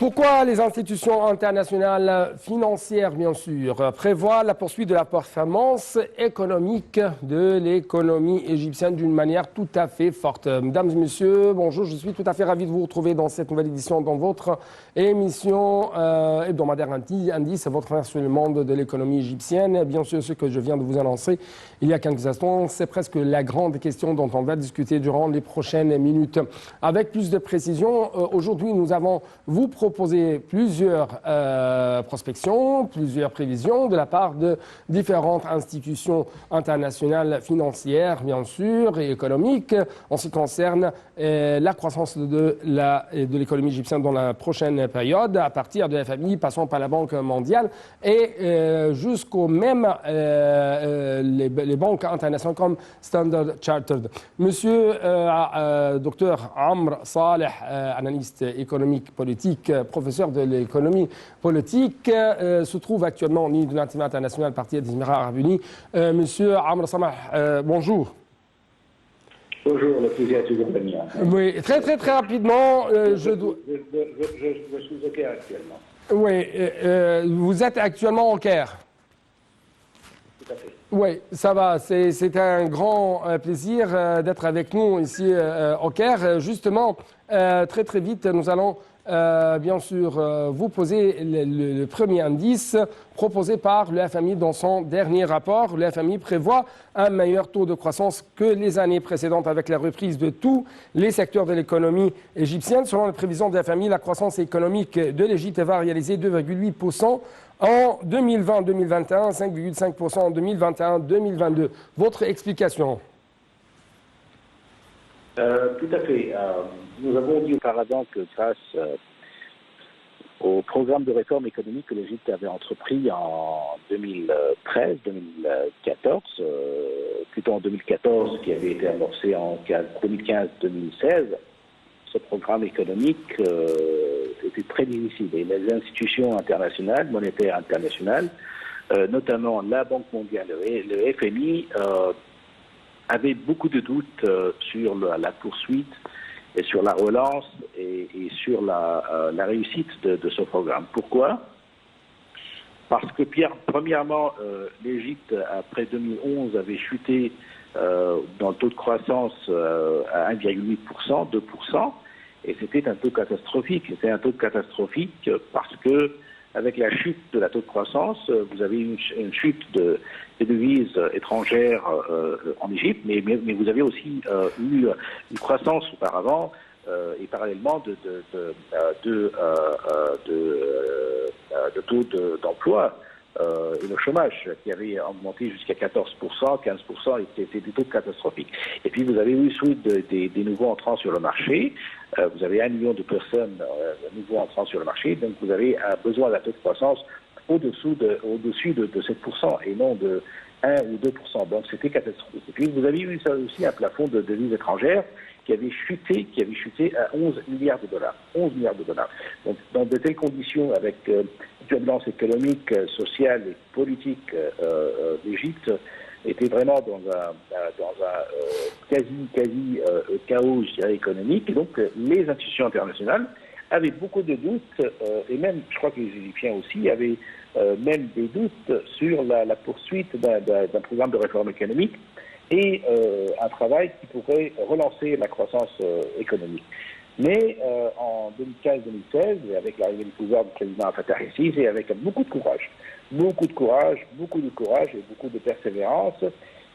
Pourquoi les institutions internationales financières, bien sûr, prévoient la poursuite de la performance économique de l'économie égyptienne d'une manière tout à fait forte? Mesdames et messieurs, bonjour, je suis tout à fait ravi de vous retrouver dans cette nouvelle édition dans votre émission hebdomadaire Indice, votre regard sur le monde de l'économie égyptienne. Bien sûr, ce que je viens de vous annoncer il y a quelques instants, c'est presque la grande question dont on va discuter durant les prochaines minutes. Avec plus de précision, aujourd'hui, nous avons vous proposer plusieurs prospections, plusieurs prévisions de la part de différentes institutions internationales financières, bien sûr, et économiques, en ce qui concerne la croissance de l'économie égyptienne dans la prochaine période, à partir de la FMI, passant par la Banque mondiale et jusqu'aux mêmes les banques internationales comme Standard Chartered. Monsieur docteur Amr Saleh, analyste économique politique, professeur de l'économie politique, se trouve actuellement en ligne de l'Institut international parti des Émirats arabes unis. Monsieur Amr Saleh, bonjour. Bonjour, le plaisir est toujours le mien. Oui, très rapidement, je suis au Caire actuellement. Oui, vous êtes actuellement au Caire. Tout à fait. Oui, ça va. C'est un grand plaisir d'être avec nous ici au Caire. Justement, très vite, nous allons bien sûr vous poser le premier indice proposé par le FMI dans son dernier rapport. Le FMI prévoit un meilleur taux de croissance que les années précédentes avec la reprise de tous les secteurs de l'économie égyptienne. Selon les prévisions de la FMI, la croissance économique de l'Égypte va réaliser 2,8% en 2020-2021, 5,5% en 2021-2022. Votre explication? Tout à fait. Nous avons dit auparavant que grâce au programme de réforme économique que l'Égypte avait entrepris en 2013-2014, plutôt en 2014, qui avait été amorcé en 2015-2016, ce programme économique était très difficile. Et les institutions internationales, monétaires internationales, notamment la Banque mondiale, le FMI, avaient beaucoup de doutes sur la poursuite et sur la relance et sur la réussite de ce programme. Pourquoi? Parce que, premièrement, l'Égypte, après 2011, avait chuté dans le taux de croissance à 1,8%, 2%, et c'était un taux catastrophique. C'était un taux catastrophique parce que, avec la chute de la taux de croissance, vous avez une chute des devises étrangères en Égypte, mais vous avez aussi eu une croissance auparavant et parallèlement de taux d'emploi et le chômage qui avait augmenté jusqu'à 14%, 15%, et c'était des taux catastrophiques. Et puis vous avez eu suite des nouveaux entrants sur le marché. Vous avez 1 million de personnes nouveaux entrants sur le marché, donc vous avez besoin d'un taux de croissance au-dessus de 7% et non de 1 ou 2%. Donc c'était catastrophique. Et puis vous avez eu ça aussi un plafond de devises étrangères qui avait chuté à 11 milliards de dollars. 11 milliards de dollars. Donc dans de telles conditions, avec une turbulence économique, sociale et politique, l'Égypte était vraiment dans un quasi chaos, je dirais, économique. Et donc les institutions internationales avaient beaucoup de doutes, et même, je crois que les Égyptiens aussi avaient même des doutes sur la poursuite d'un programme de réforme économique et un travail qui pourrait relancer la croissance économique. Mais en 2015-2016, avec l'arrivée du pouvoir du président Fattah el-Sisi, et avec beaucoup de courage et beaucoup de persévérance,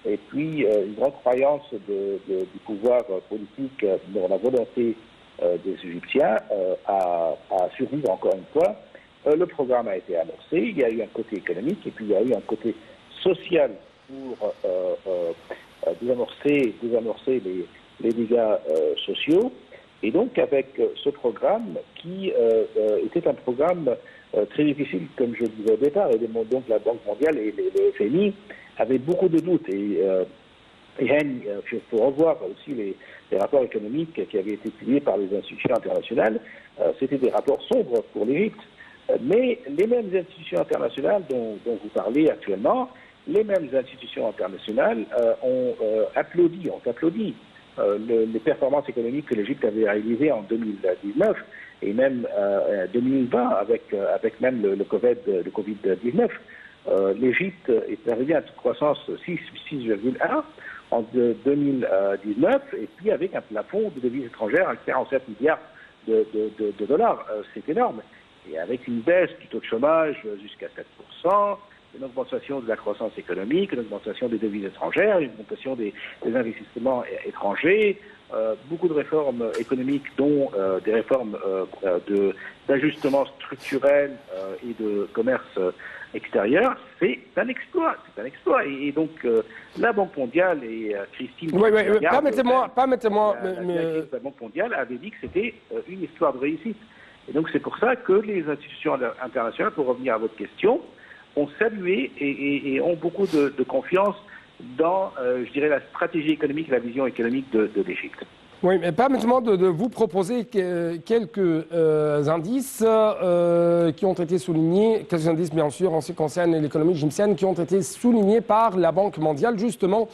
et puis une grande croyance du pouvoir politique dans la volonté des Égyptiens à survivre encore une fois, le programme a été amorcé. Il y a eu un côté économique et puis il y a eu un côté social pour désamorcer les dégâts sociaux. Et donc avec ce programme qui était un programme très difficile, comme je le disais au départ, et donc la Banque mondiale et le FMI avaient beaucoup de doutes. Et il faut revoir aussi les rapports économiques qui avaient été publiés par les institutions internationales. C'était des rapports sombres pour l'Égypte. Mais les mêmes institutions internationales dont vous parlez actuellement, les mêmes institutions internationales ont applaudi les performances économiques que l'Égypte avait réalisées en 2019 et même 2020 avec même le Covid-19. L'Égypte est arrivée à une croissance 6,1 en 2019 et puis avec un plafond de devises étrangères à 47 milliards de dollars. C'est énorme. Et avec une baisse du taux de chômage jusqu'à 7%, une augmentation de la croissance économique, une augmentation des devises étrangères, une augmentation des investissements étrangers, beaucoup de réformes économiques, dont des réformes d'ajustement structurel et de commerce extérieur, c'est un exploit. C'est un exploit. Et donc, la Banque mondiale et Christine... Oui, permettez-moi... La Banque mondiale avait dit que c'était une histoire de réussite. Et donc, c'est pour ça que les institutions internationales, pour revenir à votre question, ont salué et ont beaucoup de confiance dans, je dirais, la stratégie économique et la vision économique de l'Égypte. Oui, mais permettez-moi de vous proposer quelques indices qui ont été soulignés, quelques indices bien sûr en ce qui concerne l'économie égyptienne, qui ont été soulignés par la Banque mondiale justement.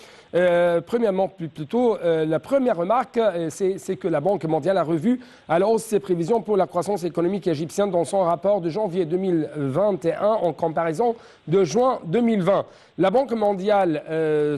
Premièrement, plutôt, la première remarque, c'est que la Banque mondiale a revu à la hausse ses prévisions pour la croissance économique égyptienne dans son rapport de janvier 2021 en comparaison de juin 2020. La Banque mondiale,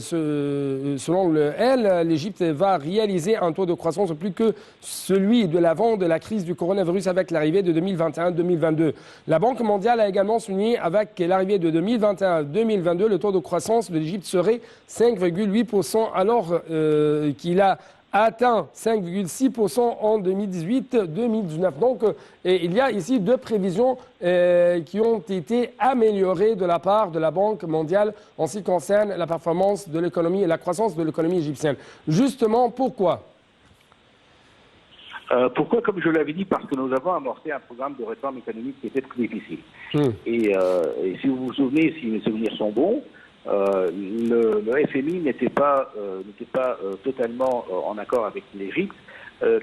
selon elle, l'Égypte va réaliser un taux de croissance plus que celui de l'avant de la crise du coronavirus avec l'arrivée de 2021-2022. La Banque mondiale a également souligné avec l'arrivée de 2021-2022, le taux de croissance de l'Égypte serait 5,8% alors qu'il a atteint 5,6% en 2018-2019. Donc, il y a ici deux prévisions qui ont été améliorées de la part de la Banque mondiale en ce qui concerne la performance de l'économie et la croissance de l'économie égyptienne. Justement, pourquoi ? Pourquoi, comme je l'avais dit, parce que nous avons amorcé un programme de réforme économique qui était très difficile. Et si vous vous souvenez, si mes souvenirs sont bons, le FMI n'était pas totalement en accord avec l'Égypte,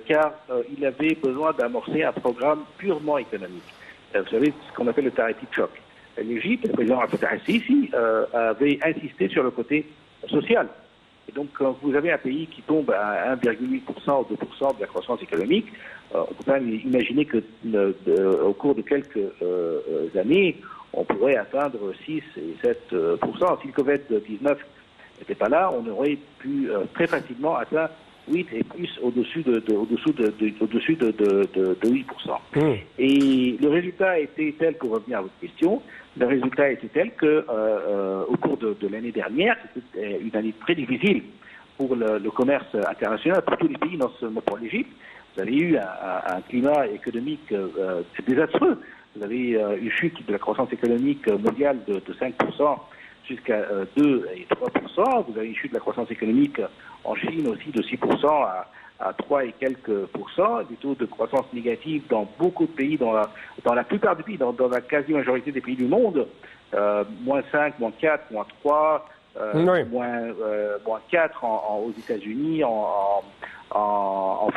car il avait besoin d'amorcer un programme purement économique. Vous savez, ce qu'on appelle le taritif choc. L'Égypte, le président Abdel Fattah el-Sisi, avait insisté sur le côté social. Et donc, quand vous avez un pays qui tombe à 1,8% ou 2% de la croissance économique, on peut pas imaginer que au cours de quelques années, on pourrait atteindre 6 et 7%. Si le Covid-19 n'était pas là, on aurait pu très facilement atteindre 8 et plus au-dessus de 8%. Et le résultat était tel, pour revenir à votre question, le résultat était tel que au cours de l'année dernière, c'était une année très difficile pour le commerce international, pour tous les pays, non seulement pour l'Égypte. Vous avez eu un climat économique désastreux. Vous avez une chute de la croissance économique mondiale de 5% jusqu'à 2 et 3%. Vous avez une chute de la croissance économique en Chine aussi de 6% à 3 et quelques pourcents. Des taux de croissance négatifs dans beaucoup de pays, dans la plupart des pays, dans la quasi-majorité des pays du monde. Moins 5, moins 4, moins 3, moins 4 aux États-Unis, en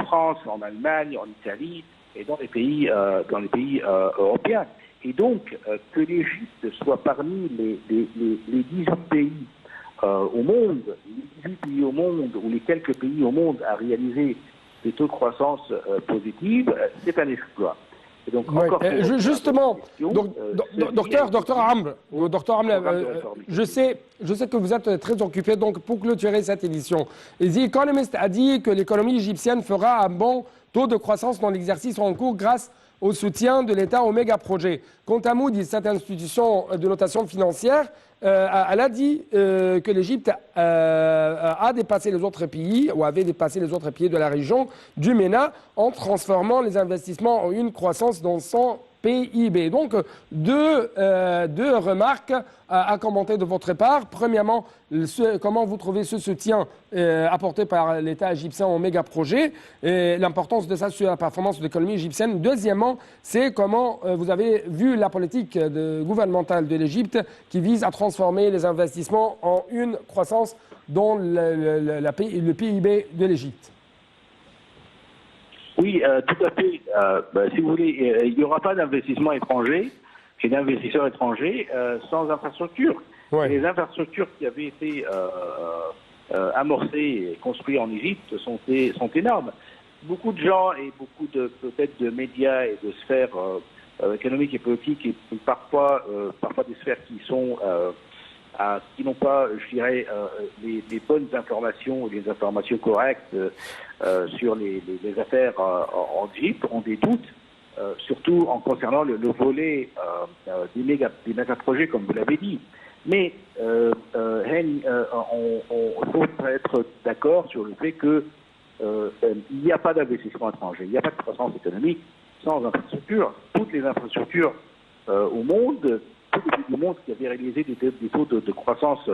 France, en Allemagne, en Italie et dans les pays européens. Et donc, que l'Égypte soit parmi les 18 pays au monde, les 18 pays au monde, ou les quelques pays au monde à réaliser des taux de croissance positifs, c'est un exploit. Et donc, encore justement, docteur Amr, je sais que vous êtes très occupé, donc pour clôturer cette édition, The Economist a dit que l'économie égyptienne fera un bon taux de croissance dans l'exercice en cours grâce au soutien de l'État aux méga-projets. Quant à Moody's, cette institution de notation financière, elle a dit que l'Égypte a dépassé les autres pays, ou avait dépassé les autres pays de la région du MENA, en transformant les investissements en une croissance dans son PIB. Donc, deux remarques à commenter de votre part. Premièrement, comment vous trouvez ce soutien apporté par l'État égyptien aux méga-projets et l'importance de ça sur la performance de l'économie égyptienne. Deuxièmement, c'est comment vous avez vu la politique gouvernementale de l'Égypte qui vise à transformer les investissements en une croissance dans le PIB de l'Égypte. Oui, tout à fait. Si vous voulez, il n'y aura pas d'investissement étranger et d'investisseurs étrangers sans infrastructures. Ouais. Les infrastructures qui avaient été amorcés et construits en Égypte sont énormes. Beaucoup de gens et beaucoup peut-être de médias et de sphères économiques et politiques et parfois des sphères qui n'ont pas, je dirais, les bonnes informations, les informations correctes sur les affaires en Égypte, ont des doutes, surtout en concernant le volet des méga-projets, comme vous l'avez dit. Mais il faut être d'accord sur le fait que il n'y a pas d'investissement étranger, il n'y a pas de croissance économique sans infrastructure. Toutes les infrastructures au monde, tous les pays du monde qui avaient réalisé des taux de croissance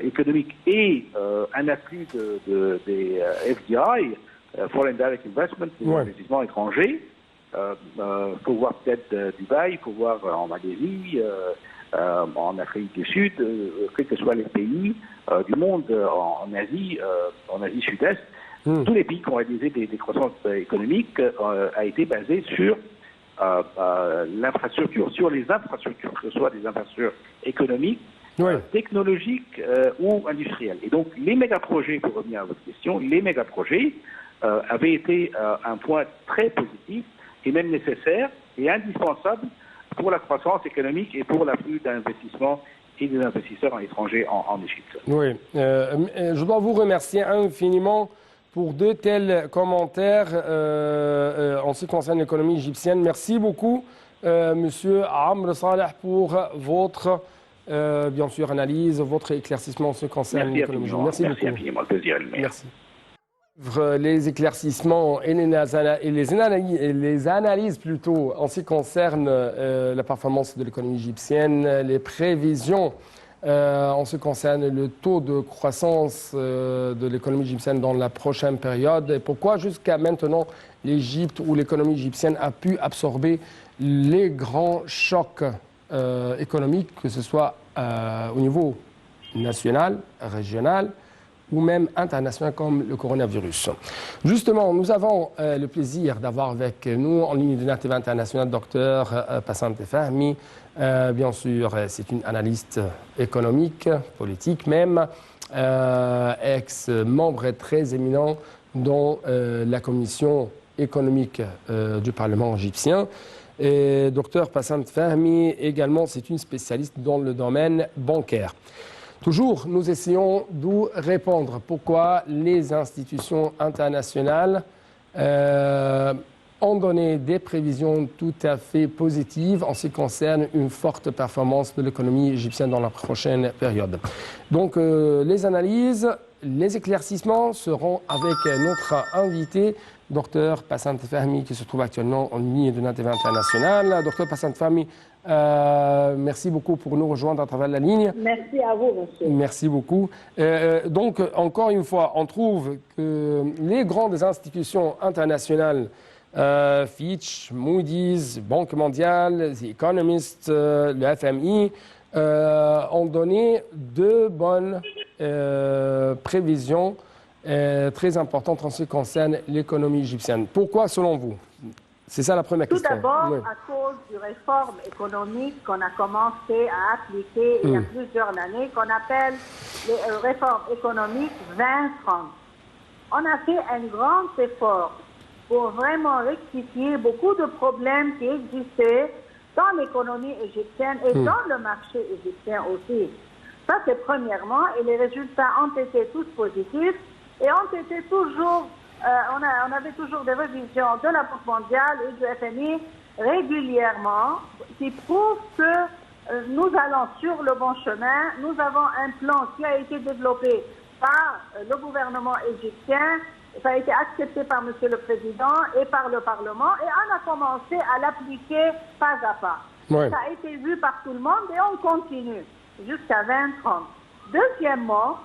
économique et un afflux des FDI, Foreign Direct Investment, des investissements étrangers. Il faut voir peut-être Dubaï, il faut voir en Malaisie, en Afrique du Sud, quels que soient les pays du monde, en Asie Sud-Est. Tous les pays qui ont réalisé des croissances économiques a été basé sur l'infrastructure, sur les infrastructures, que ce soit des infrastructures économiques, technologiques ou industrielles. Et donc, les méga-projets, pour revenir à votre question, les méga-projets avaient été un point très positif et même nécessaire et indispensable pour la croissance économique et pour l'afflux d'investissements et des investisseurs étrangers en Égypte. Oui, je dois vous remercier infiniment pour de tels commentaires en ce qui concerne l'économie égyptienne. Merci beaucoup, Monsieur Amr Saleh, pour votre, bien sûr, analyse, votre éclaircissement en ce qui concerne l'économie égyptienne. Merci beaucoup. Merci infiniment, le plaisir est le meilleur. Merci. Les éclaircissements et les analyses plutôt en ce qui concerne la performance de l'économie égyptienne, les prévisions en ce qui concerne le taux de croissance de l'économie égyptienne dans la prochaine période et pourquoi jusqu'à maintenant l'Égypte ou l'économie égyptienne a pu absorber les grands chocs économiques, que ce soit au niveau national, régional, ou même international comme le coronavirus. Justement, nous avons le plaisir d'avoir avec nous en ligne de NATV International Dr Passant Fahmy. Bien sûr, c'est une analyste économique, politique même, ex-membre très éminent dans la commission économique du Parlement égyptien. Et Dr Passant Fahmy également, c'est une spécialiste dans le domaine bancaire. Toujours, nous essayons de répondre pourquoi les institutions internationales ont donné des prévisions tout à fait positives en ce qui concerne une forte performance de l'économie égyptienne dans la prochaine période. Donc, les analyses, les éclaircissements seront avec notre invité, Dr Passant Fahmy, qui se trouve actuellement en ligne de NATV International. Dr Passant Fahmy, merci beaucoup pour nous rejoindre à travers la ligne. Merci à vous, monsieur. Merci beaucoup. Donc, encore une fois, on trouve que les grandes institutions internationales, Fitch, Moody's, Banque mondiale, The Economist, le FMI, ont donné de bonnes prévisions très importantes en ce qui concerne l'économie égyptienne. Pourquoi, selon vous? C'est ça la première question. Tout d'abord, à cause du réforme économique qu'on a commencé à appliquer il y a plusieurs années, qu'on appelle les réformes économiques 2030. On a fait un grand effort pour vraiment rectifier beaucoup de problèmes qui existaient dans l'économie égyptienne et dans le marché égyptien aussi. Ça, c'est premièrement, et les résultats ont été tous positifs et ont été toujours... on avait toujours des révisions de la Banque mondiale et du FMI régulièrement qui prouvent que nous allons sur le bon chemin. Nous avons un plan qui a été développé par le gouvernement égyptien. Ça a été accepté par Monsieur le Président et par le Parlement et on a commencé à l'appliquer pas à pas. Ouais. Ça a été vu par tout le monde et on continue jusqu'à 2030. Deuxièmement,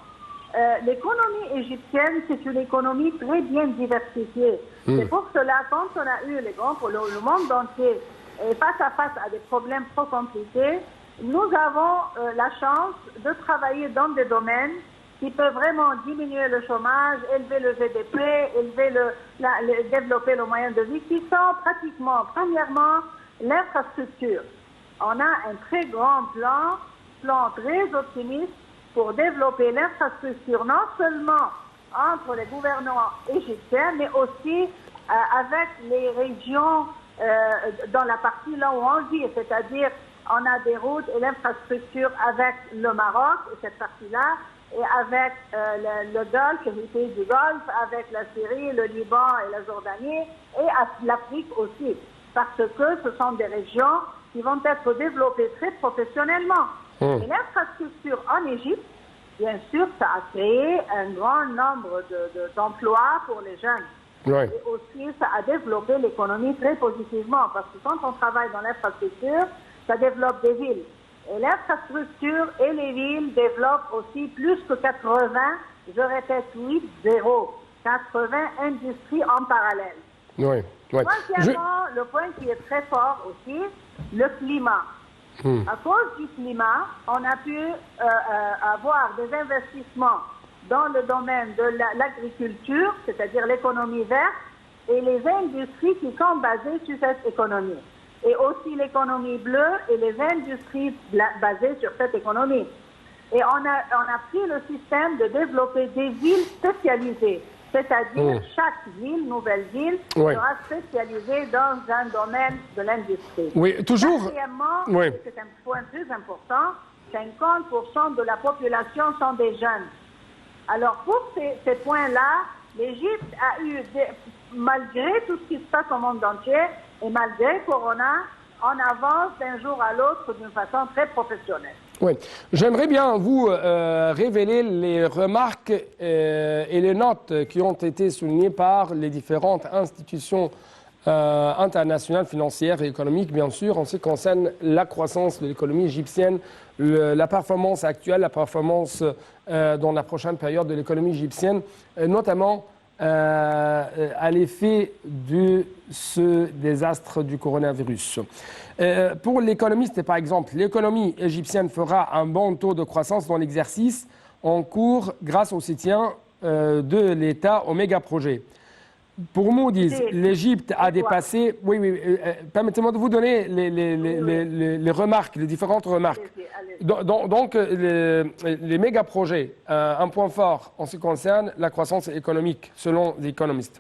l'économie égyptienne, c'est une économie très bien diversifiée. C'est pour cela, quand on a eu le monde entier face à face à des problèmes trop compliqués, nous avons la chance de travailler dans des domaines qui peuvent vraiment diminuer le chômage, élever le GDP, développer le moyen de vie, qui sont pratiquement, premièrement, l'infrastructure. On a un très grand plan très optimiste pour développer l'infrastructure, non seulement entre les gouvernements égyptiens, mais aussi avec les régions dans la partie là où on vit, c'est-à-dire on a des routes et l'infrastructure avec le Maroc, cette partie-là, et avec le Golfe, les pays du Golfe, avec la Syrie, le Liban et la Jordanie, et l'Afrique aussi, parce que ce sont des régions qui vont être développées très professionnellement. Et l'infrastructure en Égypte, bien sûr, ça a créé un grand nombre d'emplois pour les jeunes. Ouais. Et aussi, ça a développé l'économie très positivement, parce que quand on travaille dans l'infrastructure, ça développe des villes. Et l'infrastructure et les villes développent aussi plus que 80, je répète 80 industries en parallèle. Oui. Ouais. Troisièmement, le point qui est très fort aussi, le climat. À cause du climat, on a pu avoir des investissements dans le domaine de l'agriculture, c'est-à-dire l'économie verte, et les industries qui sont basées sur cette économie. Et aussi l'économie bleue et les industries basées sur cette économie. Et on a pris le système de développer des villes spécialisées, c'est-à-dire chaque ville, nouvelle ville, sera spécialisée dans un domaine de l'industrie. Oui, toujours. Quatrièmement, c'est un point plus important, 50% de la population sont des jeunes. Alors pour ces points-là, l'Égypte a eu, malgré tout ce qui se passe au monde entier, et malgré Corona, on avance d'un jour à l'autre d'une façon très professionnelle. Oui, j'aimerais bien vous révéler les remarques et les notes qui ont été soulignées par les différentes institutions internationales, financières et économiques, bien sûr, en ce qui concerne la croissance de l'économie égyptienne, la performance actuelle, la performance dans la prochaine période de l'économie égyptienne, notamment à l'effet de ce désastre du coronavirus. Pour l'économiste, par exemple, l'économie égyptienne fera un bon taux de croissance dans l'exercice en cours grâce au soutien de l'État aux méga-projets. Pour Moody's, l'Égypte a dépassé... permettez-moi de vous donner les remarques, les différentes remarques. Donc, les méga-projets, un point fort en ce qui concerne la croissance économique, selon les économistes.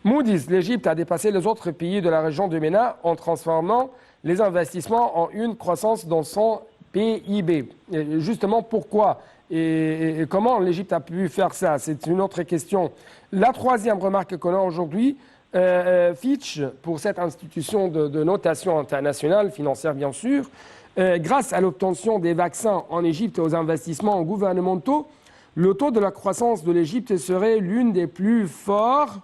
Moody's, l'Égypte a dépassé les autres pays de la région du MENA en transformant les investissements en une croissance dans son PIB. Et justement, pourquoi et comment l'Égypte a pu faire ça? C'est une autre question. La troisième remarque qu'on a aujourd'hui, Fitch, pour cette institution de notation internationale, financière bien sûr, grâce à l'obtention des vaccins en Égypte et aux investissements gouvernementaux, le taux de la croissance de l'Égypte serait l'une des plus forts,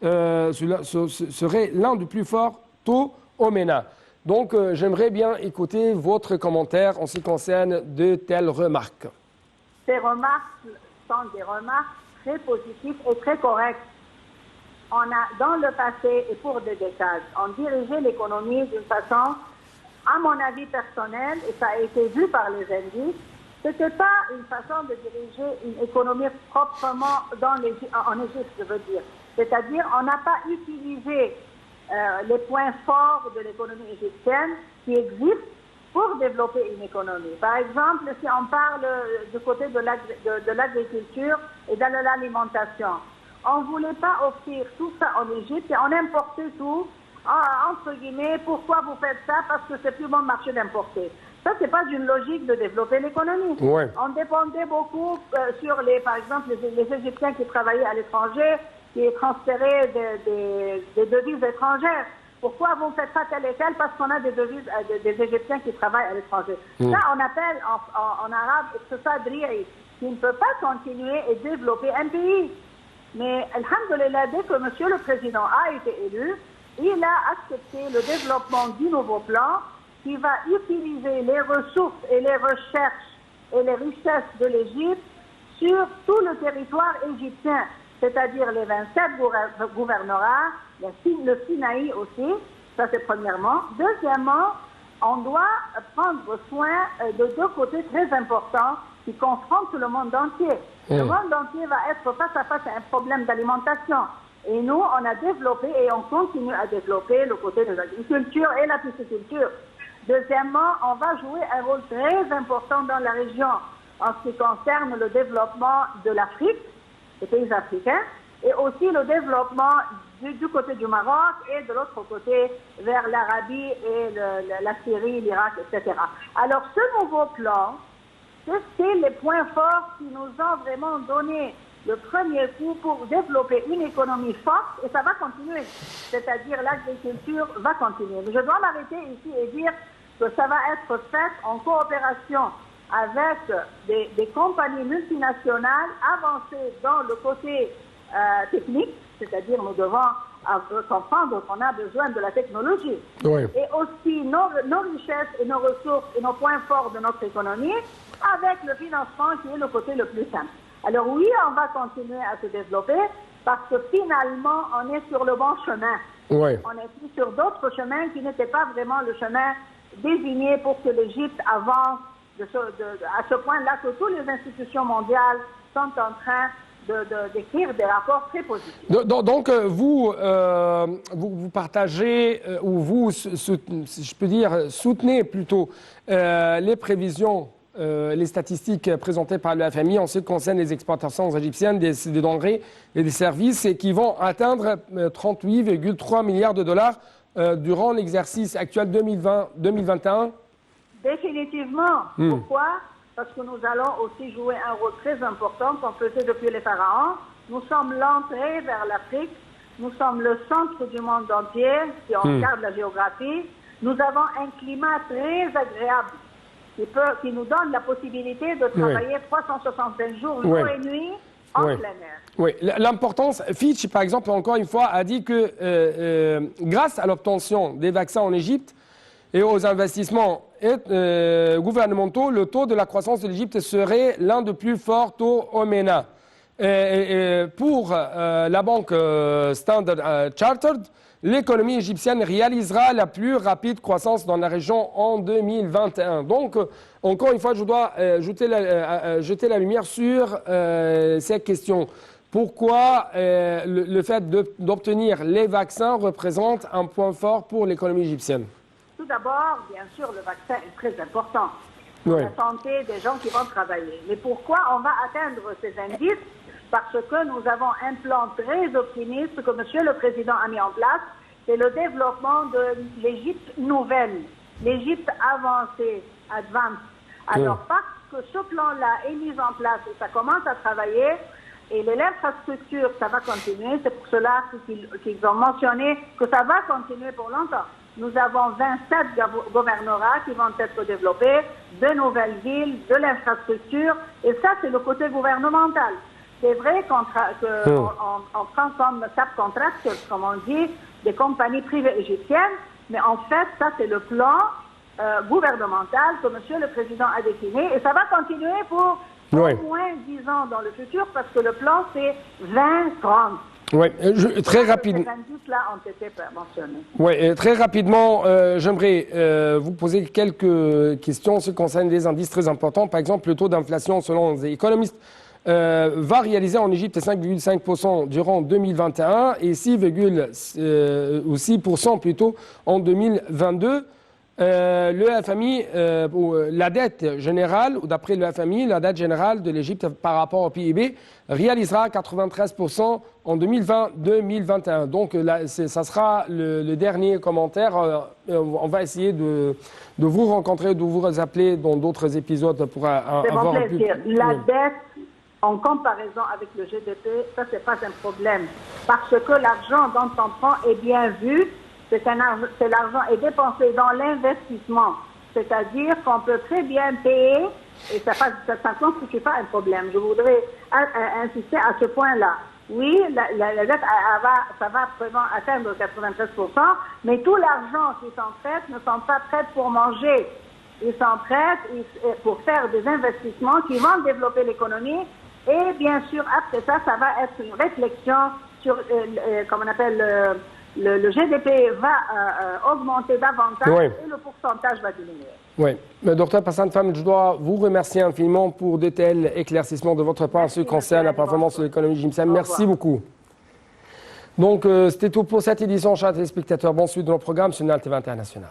serait l'un des plus forts taux au MENA. Donc, j'aimerais bien écouter votre commentaire en ce qui concerne de telles remarques. Ces remarques sont des remarques très positives et très correctes. On a, dans le passé et pour des décades, on dirigeait l'économie d'une façon, à mon avis personnel, et ça a été vu par les indices, ce n'était pas une façon de diriger une économie proprement en Égypte, je veux dire. C'est-à-dire, on n'a pas utilisé les points forts de l'économie égyptienne qui existent pour développer une économie. Par exemple, si on parle du côté de l'agriculture et de l'alimentation, on ne voulait pas offrir tout ça en Égypte et on importait tout, entre guillemets, pourquoi vous faites ça? Parce que c'est plus bon marché d'importer. Ça, c'est pas une logique de développer l'économie. Ouais. On dépendait beaucoup sur par exemple, les Égyptiens qui travaillaient à l'étranger, qui transféraient des devises étrangères. Pourquoi vous ne faites pas tel et tel? Parce qu'on a des devises, des Égyptiens qui travaillent à l'étranger. Ça, on appelle en arabe Iqtisadri'i, qui ne peut pas continuer et développer un pays. Mais, alhamdoulilah, dès que Monsieur le Président a été élu, il a accepté le développement du nouveau plan qui va utiliser les ressources et les recherches et les richesses de l'Égypte sur tout le territoire égyptien, c'est-à-dire les 27 gouvernorats, le Sinaï aussi, ça c'est premièrement. Deuxièmement, on doit prendre soin de deux côtés très importants qui confrontent le monde entier. Le monde entier va être face à face à un problème d'alimentation. Et nous, on a développé et on continue à développer le côté de l'agriculture et la pisciculture. Deuxièmement, on va jouer un rôle très important dans la région. en ce qui concerne le développement de l'Afrique, des pays africains, et aussi le développement du côté du Maroc et de l'autre côté vers l'Arabie et la Syrie, l'Irak, etc. Alors ce nouveau plan, c'est les points forts qui nous ont vraiment donné le premier coup pour développer une économie forte, et ça va continuer. C'est-à-dire l'agriculture va continuer. Mais je dois m'arrêter ici et dire que ça va être fait en coopération avec des compagnies multinationales avancées dans le côté technique, c'est-à-dire nous devons comprendre qu'on a besoin de la technologie. Oui. Et aussi nos richesses et nos ressources et nos points forts de notre économie avec le financement qui est le côté le plus simple. Alors oui, on va continuer à se développer parce que finalement, on est sur le bon chemin. Oui. On est plus sur d'autres chemins qui n'étaient pas vraiment le chemin désigné pour que l'Égypte avance à ce point-là que toutes les institutions mondiales sont en train d'écrire des rapports très positifs. Donc, vous partagez, ou vous, si je peux dire, soutenez plutôt les prévisions, les statistiques présentées par le FMI en ce qui concerne les exportations égyptiennes des denrées et des services et qui vont atteindre 38,3 milliards de dollars durant l'exercice actuel 2020-2021. Définitivement. Pourquoi? Parce que nous allons aussi jouer un rôle très important qu'on faisait depuis les pharaons. Nous sommes l'entrée vers l'Afrique. Nous sommes le centre du monde entier, si on regarde la géographie. Nous avons un climat très agréable qui nous donne la possibilité de travailler 365 jours, jour et nuit, en plein air. Oui, l'importance, Fitch, par exemple, encore une fois, a dit que grâce à l'obtention des vaccins en Égypte et aux investissements gouvernementaux, le taux de la croissance de l'Égypte serait l'un des plus forts taux au MENA. Pour la banque Standard Chartered, l'économie égyptienne réalisera la plus rapide croissance dans la région en 2021. Donc, encore une fois, je dois jeter la lumière sur cette question. Pourquoi le fait d'obtenir les vaccins représente un point fort pour l'économie égyptienne? Tout d'abord, bien sûr, le vaccin est très important pour la santé des gens qui vont travailler. Mais pourquoi on va atteindre ces indices? Parce que nous avons un plan très optimiste que M. le Président a mis en place. C'est le développement de l'Égypte nouvelle, l'Égypte avancée, advanced. Alors, parce que ce plan-là est mis en place et ça commence à travailler, et l'infrastructure, ça va continuer. C'est pour cela qu'ils ont mentionné que ça va continuer pour longtemps. Nous avons 27 gouvernorats qui vont être développés, de nouvelles villes, de l'infrastructure, et ça, c'est le côté gouvernemental. C'est vrai qu'on prend comme subcontractors, comme on dit, des compagnies privées égyptiennes, mais en fait, ça, c'est le plan gouvernemental que M. le Président a décliné, et ça va continuer pour au moins 10 ans dans le futur, parce que le plan, c'est 2030. Oui, très rapidement. Ces indices-là ont été mentionnés. Oui, très rapidement, j'aimerais vous poser quelques questions en ce qui concerne des indices très importants. Par exemple, le taux d'inflation, selon les économistes, va réaliser en Égypte 5,5% durant 2021 et 6% plutôt en 2022. Le FMI, la dette générale, ou d'après le FMI, la dette générale de l'Égypte par rapport au PIB réalisera 93% en 2020-2021. Donc, ça sera le dernier commentaire. On va essayer de vous rencontrer, de vous appeler dans d'autres épisodes pour avoir un plaisir. La dette, en comparaison avec le GDP, ça, c'est pas un problème. Parce que l'argent dont on prend est bien vu. L'argent est dépensé dans l'investissement, c'est-à-dire qu'on peut très bien payer et ça ne constitue pas un problème. Je voudrais insister à ce point-là. Oui, la dette, ça va vraiment atteindre 93%, mais tout l'argent qui sont prêts ne sont pas prêts pour manger. Ils sont prêts pour faire des investissements qui vont développer l'économie et bien sûr, après ça, ça va être une réflexion sur, comme on appelle, le GDP va augmenter davantage et le pourcentage va diminuer. Oui. Docteur Passan Fam, je dois vous remercier infiniment pour de tels éclaircissements de votre part en ce qui concerne la performance de l'économie égyptienne. Merci beaucoup. Donc, c'était tout pour cette édition, chers téléspectateurs. Bonne suite de nos programmes sur NAL TV International.